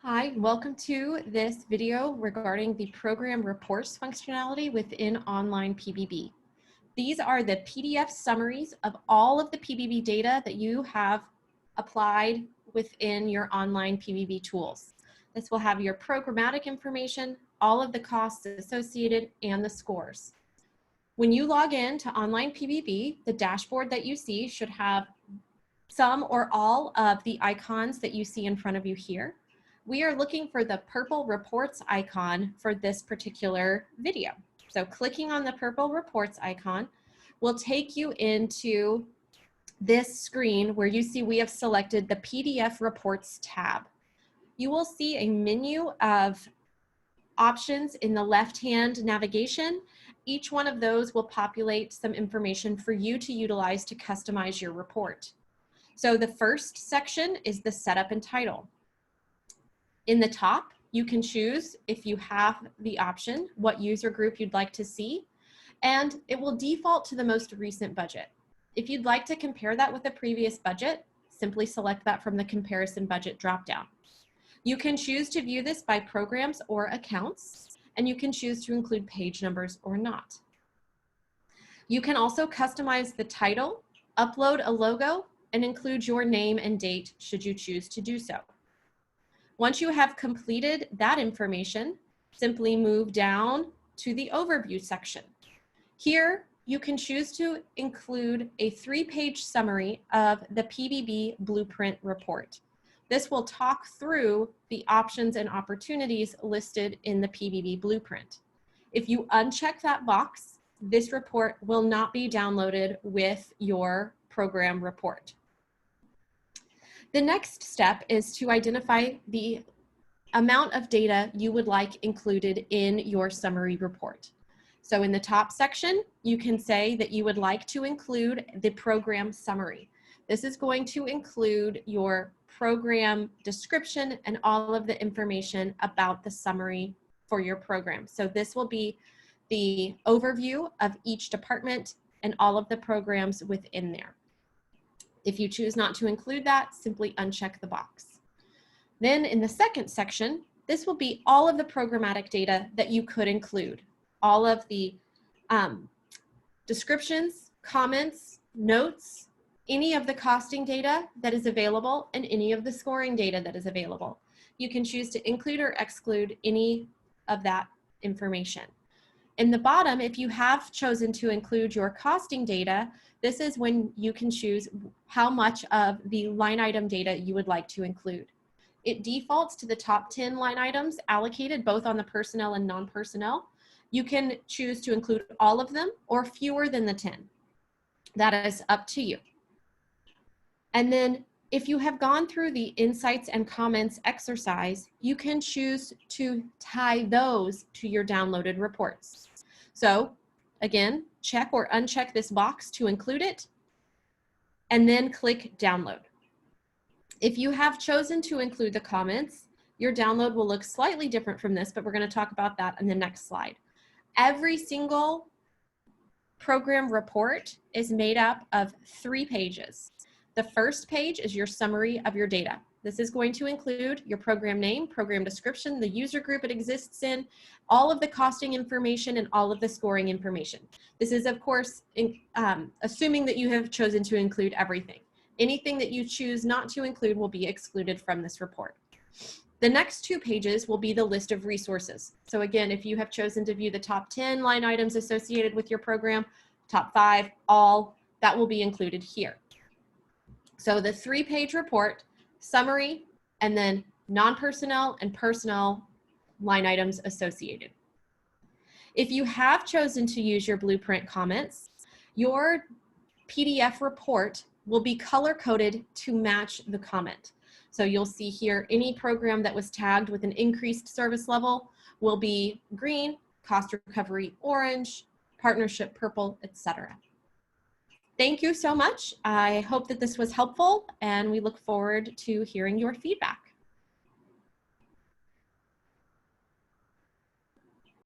Hi, welcome to this video regarding the program reports functionality within online PBB. These are the PDF summaries of all of the PBB data that you have applied within your online PBB tools. This will have your programmatic information, all of the costs associated, and the scores. When you log in to online PBB, the dashboard that you see should have some or all of the icons that you see in front of you here. We are looking for the purple reports icon for this particular video. So clicking on the purple reports icon will take you into this screen where you see we have selected the PDF reports tab. You will see a menu of options in the left-hand navigation. Each one of those will populate some information for you to utilize to customize your report. So the first section is the setup and title. In the top, you can choose, if you have the option, what user group you'd like to see, and it will default to the most recent budget. If you'd like to compare that with the previous budget, simply select that from the comparison budget dropdown. You can choose to view this by programs or accounts, and you can choose to include page numbers or not. You can also customize the title, upload a logo, and include your name and date should you choose to do so. Once you have completed that information, simply move down to the overview section. Here, you can choose to include a 3-page summary of the PBB Blueprint report. This will talk through the options and opportunities listed in the PBB Blueprint. If you uncheck that box, this report will not be downloaded with your program report. The next step is to identify the amount of data you would like included in your summary report. So in the top section, you can say that you would like to include the program summary. This is going to include your program description and all of the information about the summary for your program. So this will be the overview of each department and all of the programs within there. If you choose not to include that, simply uncheck the box. Then in the second section, this will be all of the programmatic data that you could include. All of the descriptions, comments, notes, any of the costing data that is available, and any of the scoring data that is available. You can choose to include or exclude any of that information. In the bottom, if you have chosen to include your costing data, this is when you can choose how much of the line item data you would like to include. It defaults to the top 10 line items allocated both on the personnel and non-personnel. You can choose to include all of them or fewer than the 10. That is up to you. And then if you have gone through the insights and comments exercise, you can choose to tie those to your downloaded reports. So again, check or uncheck this box to include it, and then click download. If you have chosen to include the comments, your download will look slightly different from this, but we're going to talk about that in the next slide. Every single program report is made up of 3 pages. The first page is your summary of your data. This is going to include your program name, program description, the user group it exists in, all of the costing information, and all of the scoring information. This is, of course, assuming that you have chosen to include everything. Anything that you choose not to include will be excluded from this report. The next 2 pages will be the list of resources. So again, if you have chosen to view the top 10 line items associated with your program, top 5, all, that will be included here. So the 3-page report, summary, and then non-personnel and personnel line items associated. If you have chosen to use your blueprint comments, your PDF report will be color-coded to match the comment. So you'll see here any program that was tagged with an increased service level will be green, cost recovery orange, partnership purple, etc. Thank you so much. I hope that this was helpful, and we look forward to hearing your feedback.